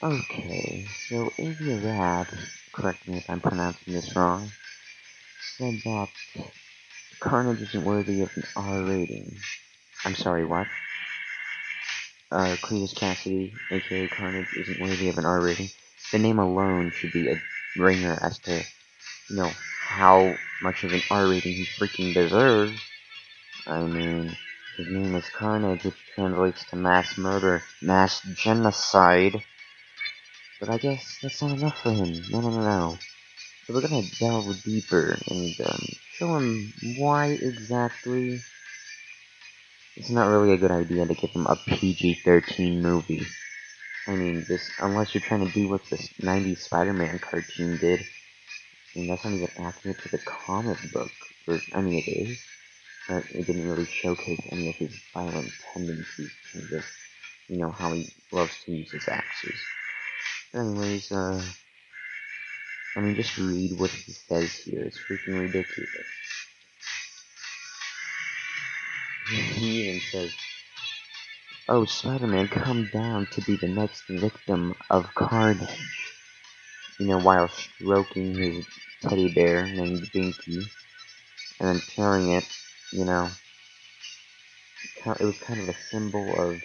Okay, so Avi Arad, correct me if I'm pronouncing this wrong, said that Carnage isn't worthy of an R rating. I'm sorry, what? Cletus Cassidy, aka Carnage, isn't worthy of an R rating. The name alone should be a ringer as to, how much of an R rating he freaking deserves. I mean, his name is Carnage, which translates to mass murder, mass genocide. But I guess that's not enough for him. No. So we're gonna delve deeper and show him why exactly it's not really a good idea to give him a PG-13 movie. I mean, this unless you're trying to do what this '90s Spider-Man cartoon did. I mean, that's not even accurate to the comic book. I mean, it is, but it didn't really showcase any of his violent tendencies in terms of, how he loves to use his axes. Anyways, I mean, just read what he says here. It's freaking ridiculous. He even says, "Oh, Spider-Man, come down to be the next victim of Carnage." While stroking his teddy bear named Binky, and then carrying it, you know, it was kind of a symbol of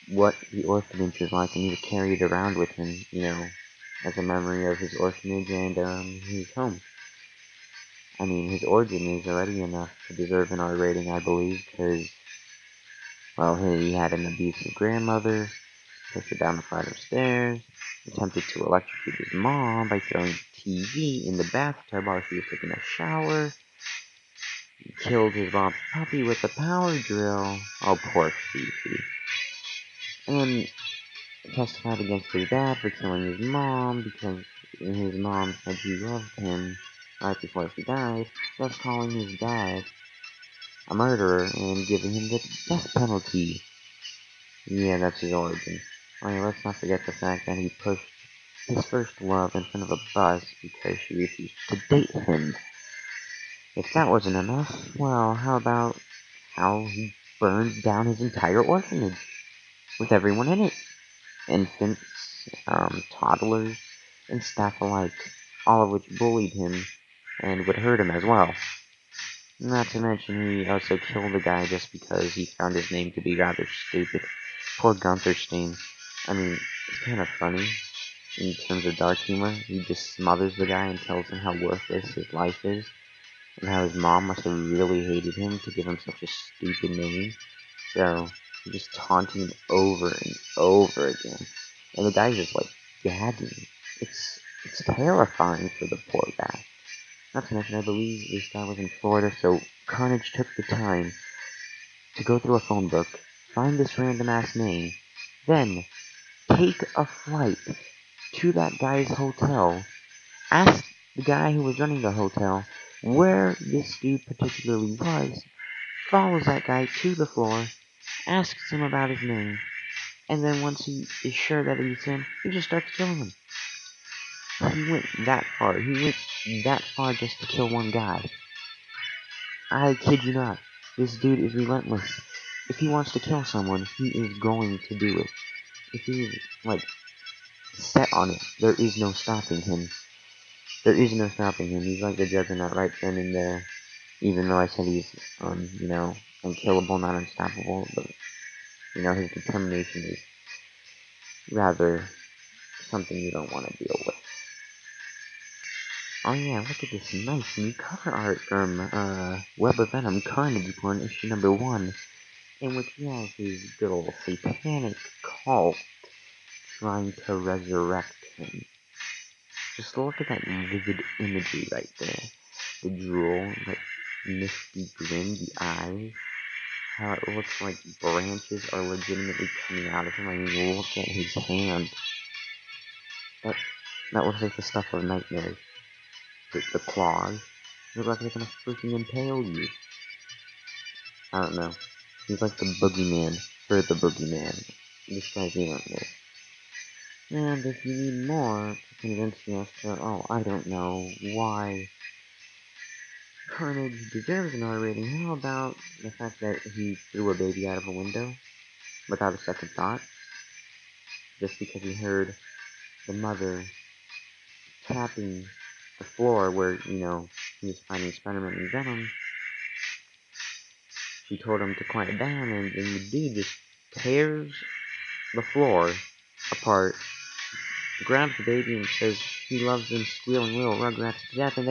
what the orphanage was like, and he would carry it around with him, as a memory of his orphanage and his home. I mean, his origin is already enough to deserve an R rating, I believe, because, well, he had an abusive grandmother, pushed her down a flight of stairs, attempted to electrocute his mom by throwing the TV in the bathtub while she was taking a shower, killed his mom's puppy with a power drill. Oh, poor Fifi. And testified against his dad for killing his mom because his mom said she loved him right before she died, thus calling his dad a murderer and giving him the death penalty. Yeah, that's his origin. Oh yeah, let's not forget the fact that he pushed his first love in front of a bus because she refused to date him. If that wasn't enough, well, how about how he burned down his entire orphanage with everyone in it? Infants, toddlers, and staff alike, all of which bullied him and would hurt him as well. Not to mention, he also killed a guy just because he found his name to be rather stupid. Poor Guntherstein. I mean, it's kind of funny in terms of dark humor. He just smothers the guy and tells him how worthless his life is, and how his mom must have really hated him to give him such a stupid name. So, he's just taunting him over and over again. And the guy's just like gagging. It's terrifying for the poor guy. Not to mention, I believe this guy was in Florida, so Carnage took the time to go through a phone book, find this random ass name, then take a flight to that guy's hotel, ask the guy who was running the hotel where this dude particularly was, follows that guy to the floor, asks him about his name, and then once he is sure that he's him, he just starts killing him. He went that far. He went that far just to kill one guy. I kid you not. This dude is relentless. If he wants to kill someone, he is going to do it. If he's, set on it, there is no stopping him. There is no stopping him. He's like the juggernaut right then and there. Even though I said he's, unkillable, not unstoppable, but, his determination is rather something you don't want to deal with. Oh yeah, look at this nice new cover art from, Web of Venom Carnage Porn issue number 1, in which he has his good old satanic cult trying to resurrect him. Just look at that vivid imagery right there. The drool, that misty grin, the eyes, how it looks like branches are legitimately coming out of him. I mean, look at his hand. That looks like the stuff of nightmares. The claws look like they're gonna freaking impale you. I don't know. He's like the boogeyman for the boogeyman. This guy's the this. And if you need more to convince you as to, I don't know, why Carnage deserves an R rating, how about the fact that he threw a baby out of a window without a second thought? just because he heard the mother tapping the floor where, he was finding Spider-Man and Venom. She told him to quiet down, and the dude just tears the floor apart, grabs the baby and says he loves them squealing little rugrats to death, and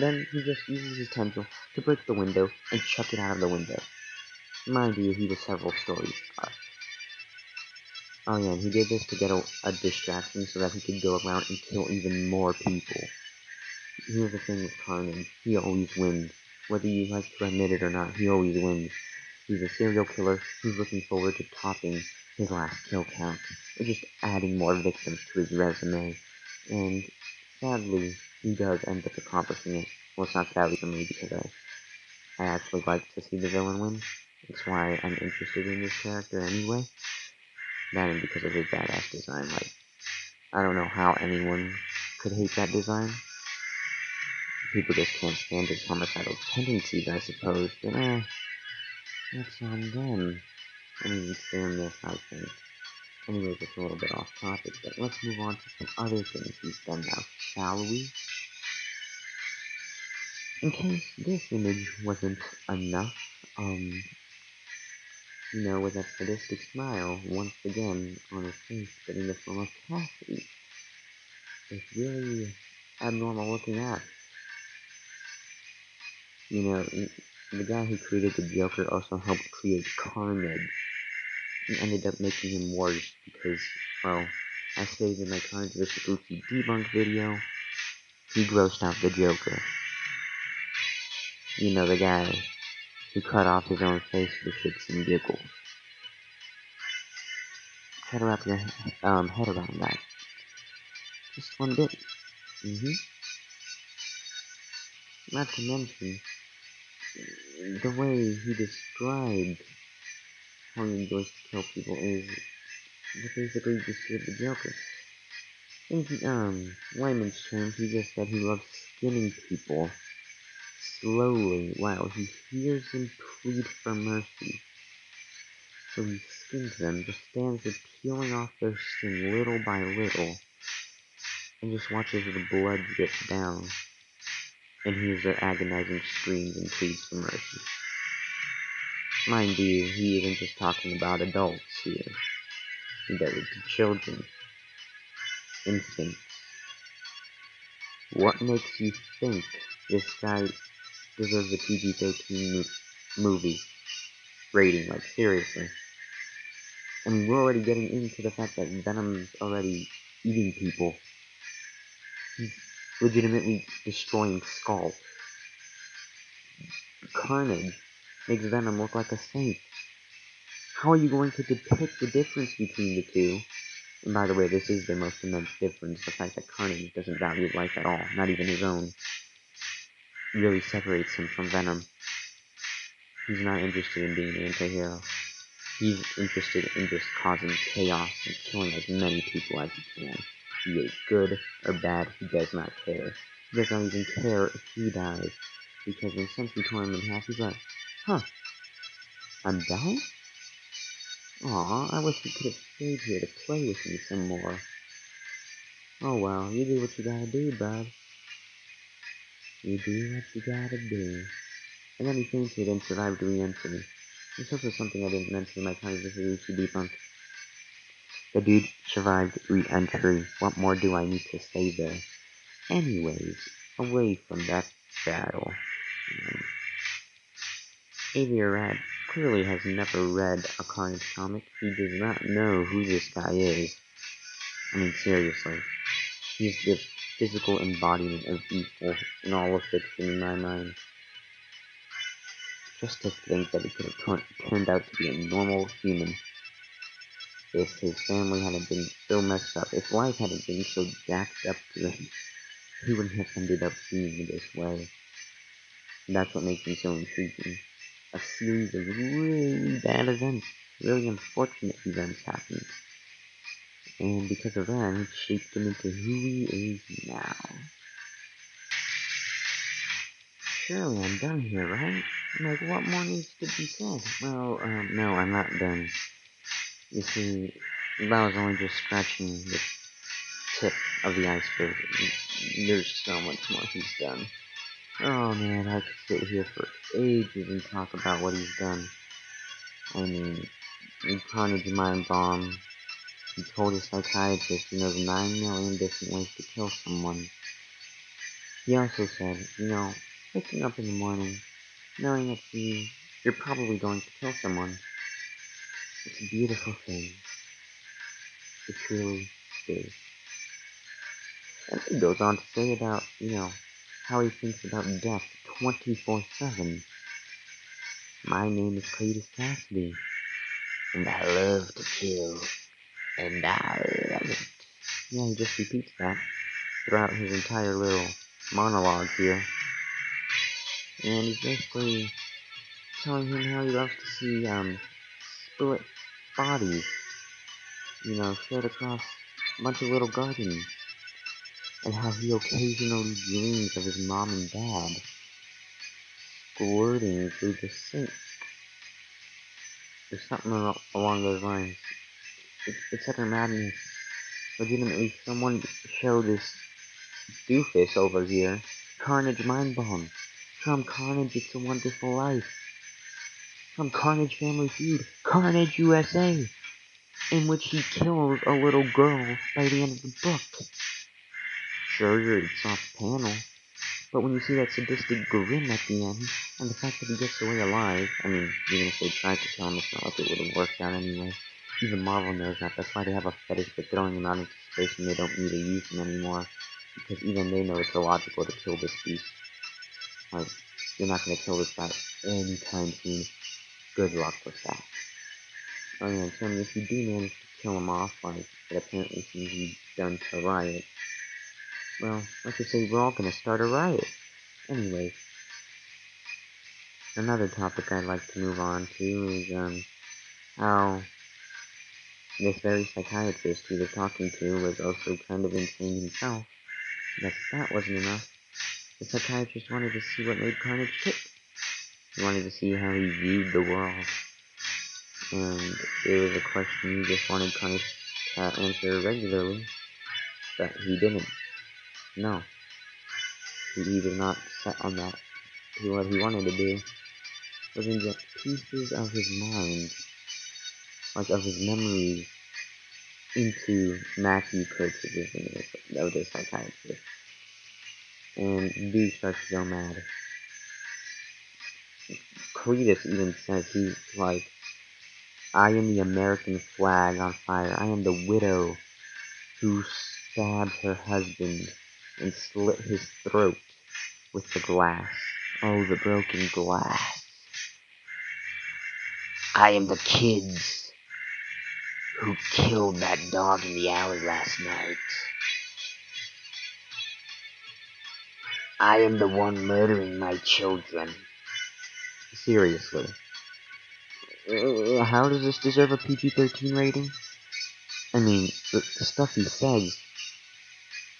then he just uses his tendril to break the window and chuck it out of the window. Mind you, he was several stories up. Oh yeah, and he did this to get a distraction so that he could go around and kill even more people. Here's the thing with Carnage, he always wins. Whether you like to admit it or not, he always wins. He's a serial killer who's looking forward to topping his last kill count, or just adding more victims to his resume. And sadly, he does end up accomplishing it. Well, it's not sadly for me because I actually like to see the villain win. That's why I'm interested in this character anyway. That and because of his badass design. Like, I don't know how anyone could hate that design. People just can't stand his homicidal tendencies, I suppose, but that's on them. I mean, it's their myth, I think. Anyways, it's a little bit off topic, but let's move on to some other things he's done now, shall we? In case this image wasn't enough, with that sadistic smile once again on his face, but in the form of Cassidy. It's really abnormal looking at. The guy who created the Joker also helped create Carnage, and ended up making him worse because, well, as stated in my Carnage vs. Gucci debunk video, he grossed out the Joker. The guy who cut off his own face for shits and giggles. Try to wrap your head around that. Just one bit. Not to mention, the way he described how he enjoys to kill people is basically just the Joker. In layman's terms, he just said he loves skinning people slowly while he hears them plead for mercy. So he skins them, just stands there peeling off their skin little by little, and just watches the blood drip down, and hears their agonizing screams and pleads for mercy. Mind you, he isn't just talking about adults here. He does it to children, infants. What makes you think this guy deserves a PG-13 movie rating? Like, seriously. I mean, we're already getting into the fact that Venom's already eating people. He's legitimately destroying skulls. Carnage makes Venom look like a saint. How are you going to depict the difference between the two? And by the way, this is the most immense difference. The fact that Carnage doesn't value life at all, not even his own, really separates him from Venom. He's not interested in being an anti-hero. He's interested in just causing chaos and killing as many people as he can. Be it good or bad, he does not care. He does not even care if he dies. Because when Sentry tore him in half, he's like, huh, I'm dying? Aw, I wish you could have stayed here to play with me some more. Oh well, you do what you gotta do, bud. You do what you gotta do. And then he fainted and survived re-entry. This also something I didn't mention in my controversy debunk. The dude survived re-entry. What more do I need to say there? Anyways, away from that battle. Avi Arad clearly has never read a Carnage comic. He does not know who this guy is. I mean, seriously. He's the physical embodiment of evil in all of fiction in my mind. Just to think that he could have turned out to be a normal human if his family hadn't been so messed up, if life hadn't been so jacked up to him, he wouldn't have ended up being this way. And that's what makes him so intriguing. A series of really bad events, really unfortunate events happened. And because of that, it shaped him into who he is now. Surely I'm done here, right? Like, what more needs to be said? Well, no, I'm not done. You see, That was only just scratching the tip of the iceberg. There's so much more he's done. Oh man, I could sit here for ages and talk about what he's done. I mean, Carnage Mind Bomb. He told his psychiatrist he knows 9 million different ways to kill someone. He also said, waking up in the morning, knowing that you're probably going to kill someone, it's a beautiful thing. It truly is. And he goes on to say about, how he thinks about death 24/7. My name is Cletus Cassidy, and I love to kill, and I love it. Yeah, he just repeats that throughout his entire little monologue here. And he's basically telling him how he loves to see, split bodies, shared across a bunch of little gardens, and how he occasionally dreams of his mom and dad squirting through the sink, or something along those lines. It's utter madness. Legitimately, someone show this doofus over here Carnage Mind Bomb from Carnage It's a Wonderful Life, from Carnage Family Feud, Carnage USA, in which he kills a little girl by the end of the book. Sure, it's off panel, but when you see that sadistic grin at the end, and the fact that he gets away alive, I mean, even if they tried to kill him, it's not like it would have worked out anyway. Even Marvel knows that. That's why they have a fetish for throwing him out into space when they don't need to use him anymore. Because even they know it's illogical to kill this beast. Like, you're not going to kill this guy anytime soon. Good luck with that. Oh yeah, tell me, if you do manage to kill him off, like it apparently seems he's done to riot, well, let's just say we're all going to start a riot. Anyway, another topic I'd like to move on to is, how this very psychiatrist he was talking to was also kind of insane himself. But if that wasn't enough, the psychiatrist wanted to see what made Carnage tick. He wanted to see how he viewed the world. And it was a question he just wanted Carnage to answer regularly, but he didn't. No. He was not set on that. What he wanted to do was inject pieces of his mind, like of his memories, into Matthew Kurtz, which is the name of the psychiatrist. And dude starts to go mad. Cletus even says he's like, I am the American flag on fire. I am the widow who stabbed her husband and slit his throat with the glass. Oh, the broken glass. I am the kids who killed that dog in the alley last night. I am the one murdering my children. Seriously. How does this deserve a PG-13 rating? I mean, the stuff he says,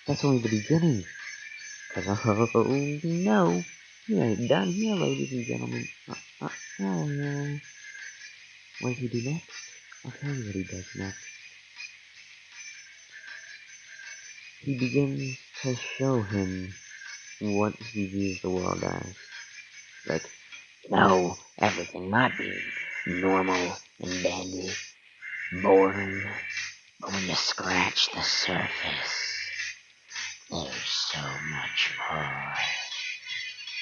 that's only the beginning. Cause oh no, you ain't done here, ladies and gentlemen. Oh. What does he do next? I'll tell you what he does next. He begins to show him what he views the world as. Like, everything might be normal and dandy, boring, but when you scratch the surface, there's so much more.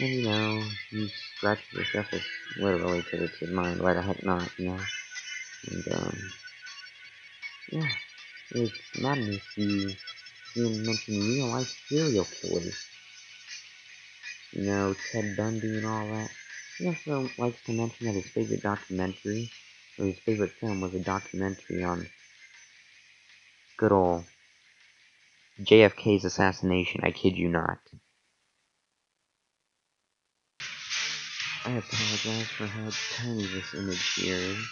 And he scratches the surface literally because it's his mind. Why the heck not, And, yeah, it's madness. You see him mention real life serial killers. Ted Bundy and all that. He also likes to mention that his favorite documentary, or his favorite film, was a documentary on good old JFK's assassination. I kid you not. I apologize for how tiny this image here is.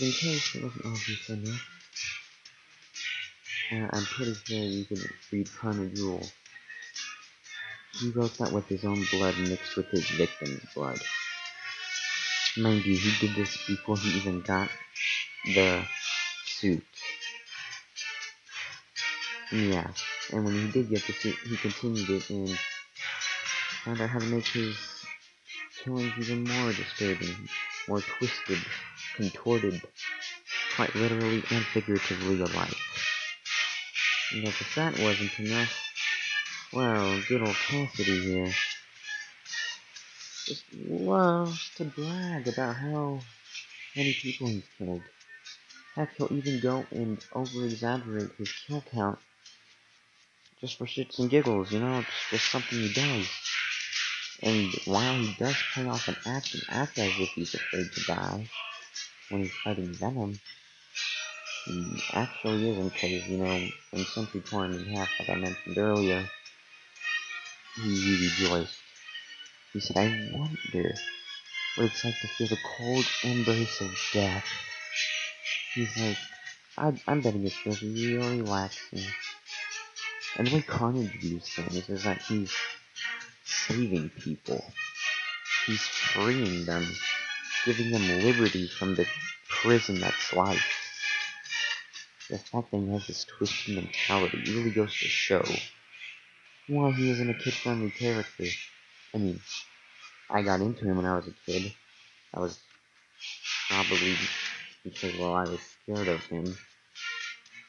In case it wasn't obvious enough, I'm pretty sure you could read Carnage Rules. He wrote that with his own blood mixed with his victim's blood. Mind you, he did this before he even got the suit. Yeah, and when he did get the suit, he continued it and found out how to make his killings even more disturbing, more twisted, contorted, quite literally and figuratively alike. And if that wasn't enough, well, good old Cassidy here just loves to brag about how many people he's killed. Heck, he'll even go and over-exaggerate his kill count just for shits and giggles, you know, it's just something he does. And while he does play off an act and act as if he's afraid to die when he's fighting Venom, he actually isn't, because, you know, when Sentry tore him in half, like I mentioned earlier, he rejoiced. He said, I wonder what it's like to feel the cold embrace of death. He's like, I'm betting it feels really relaxing. And the way Carnage views things is that he's saving people. He's freeing them, giving them liberty from the prison that's life. The fact that he has this twisted mentality really goes to show why he isn't a kid-friendly character. I mean, I got into him when I was a kid. I was probably because, well, I was scared of him,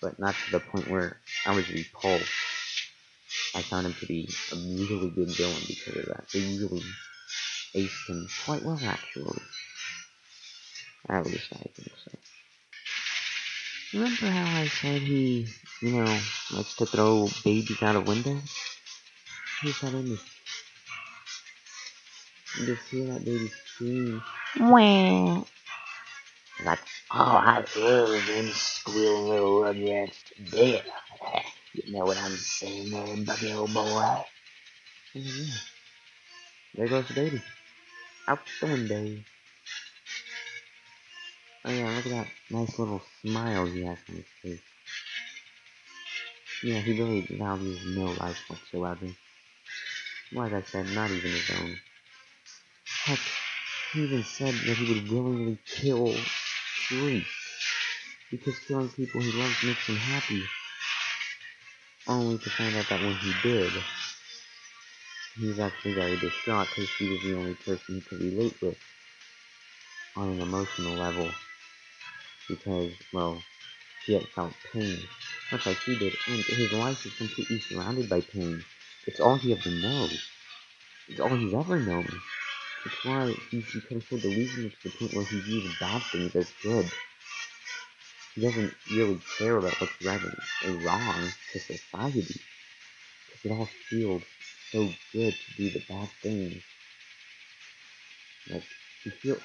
but not to the point where I was repulsed. I found him to be a really good villain because of that. They really aced him quite well, actually. At least I think so. Remember how I said he, you know, likes to throw babies out of windows? Here's that image. You just hear that baby scream. Wah! That's all I love, them squealing little rugrats to death. You know what I'm saying there, Bucky, old boy? Yeah. There goes the baby. Out the window. Oh yeah, look at that nice little smile he has on his face. Yeah, he really values no life whatsoever. Like I said, not even his own. Heck, he even said that he would willingly kill Shriek, because killing people he loves makes him happy. Only to find out that when he did, he was actually very distraught because she was the only person he could relate with on an emotional level. Because, well, she had felt pain, much like he did, and his life is completely surrounded by pain. It's all he ever knows. It's all he's ever known. It's why he's become so delusional to the point where he views bad things as good. He doesn't really care about what's right and wrong to society, because it all feels so good to do the bad things. Like, you feel,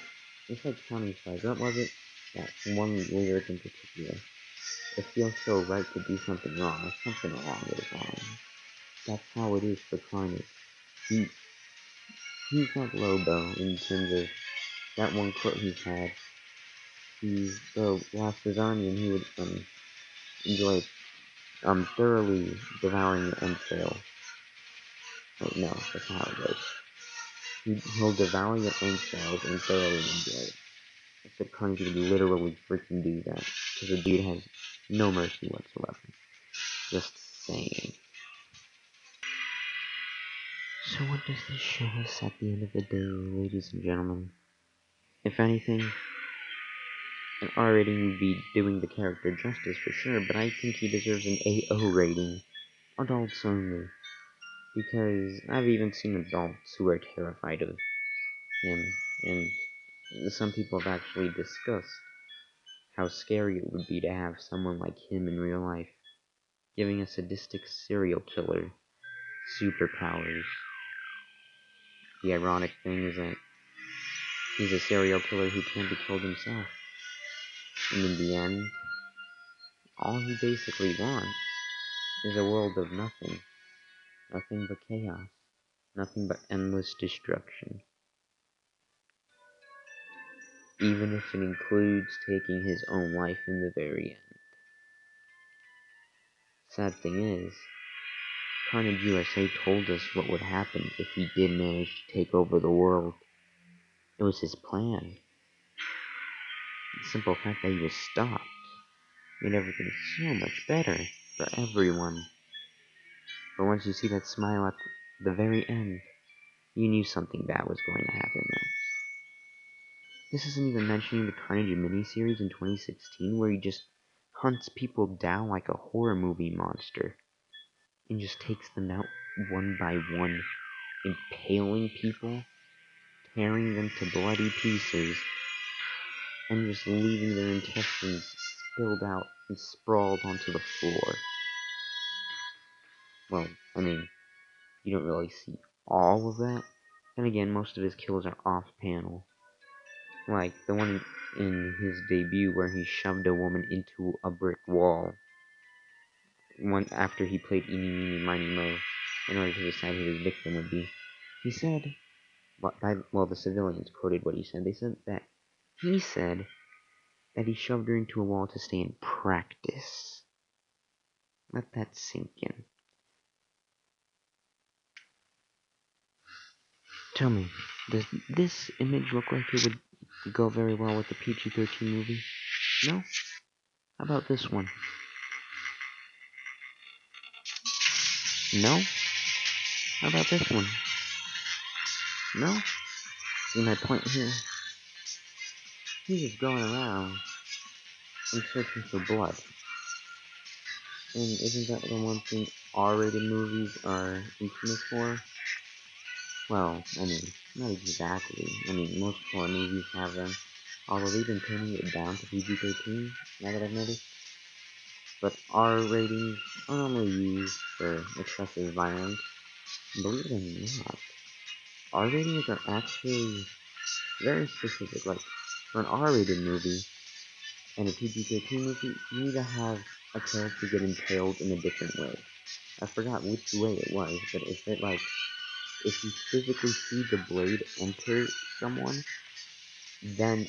it's like Carnage and The Spider, what was it? That one lyric in particular. It feels so right to do something wrong, or something along those lines. That's how it is for Carnage. He's like Lobo in terms of that one quote he's had. He lost his army and he would enjoy thoroughly devouring the entrails. Wait, no, that's not how it goes. He'll devour your entrails and thoroughly enjoy it. Except Carnage would literally freaking do that, because the dude has no mercy whatsoever. Just saying. So what does this show us at the end of the day, ladies and gentlemen? If anything, an R rating would be doing the character justice for sure, but I think he deserves an AO rating. Adults only. Because I've even seen adults who are terrified of him, and some people have actually discussed how scary it would be to have someone like him in real life, giving a sadistic serial killer superpowers. The ironic thing is that he's a serial killer who can't be killed himself. And in the end, all he basically wants is a world of nothing. Nothing but chaos. Nothing but endless destruction. Even if it includes taking his own life in the very end. Sad thing is, Carnage USA told us what would happen if he did manage to take over the world. It was his plan. The simple fact that he was stopped made everything so much better for everyone. But once you see that smile at the very end, you knew something bad was going to happen next. This isn't even mentioning the Carnage miniseries in 2016 where he just hunts people down like a horror movie monster and just takes them out one by one, impaling people, tearing them to bloody pieces, and just leaving their intestines spilled out and sprawled onto the floor. Well, I mean, you don't really see all of that. And again, most of his kills are off-panel. Like the one in his debut where he shoved a woman into a brick wall. One after he played Eeny, Meeny, Miny, Mo in order to decide who his victim would be. He said, well, the civilians quoted what he said. They said that he said that he shoved her into a wall to stay in practice. Let that sink in. Tell me, does this image look like it would go very well with the PG-13 movie? No? How about this one? No? How about this one? No? See my point here? He's just going around and searching for blood. And isn't that the one thing R-rated movies are infamous for? Well, I mean, not exactly. I mean, most horror movies have them. Although they've been turning it down to PG-13, now that I've noticed. But R ratings are normally used for excessive violence. Believe it or not, R ratings are actually very specific. Like, for an R-rated movie and a PG-13 movie, you need to have a character get impaled in a different way. I forgot which way it was, but if you physically see the blade enter someone, then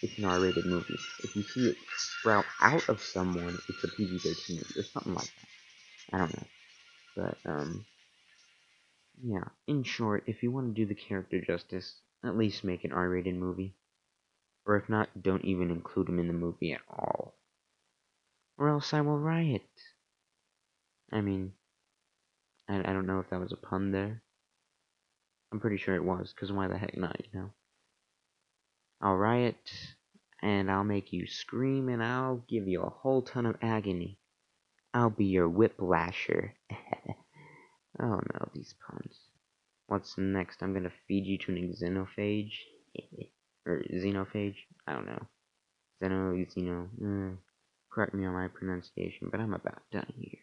it's an R-rated movie. If you see it sprout out of someone, it's a PG-13 movie, or something like that. I don't know. But, yeah. In short, if you want to do the character justice, at least make an R-rated movie. Or if not, don't even include him in the movie at all. Or else I will riot. I mean, I don't know if that was a pun there. I'm pretty sure it was, because why the heck not, you know? I'll riot, and I'll make you scream, and I'll give you a whole ton of agony. I'll be your whiplasher. Oh no, these puns. What's next? I'm gonna feed you to an xenophage? Or xenophage? I don't know. Correct me on my pronunciation, but I'm about done here.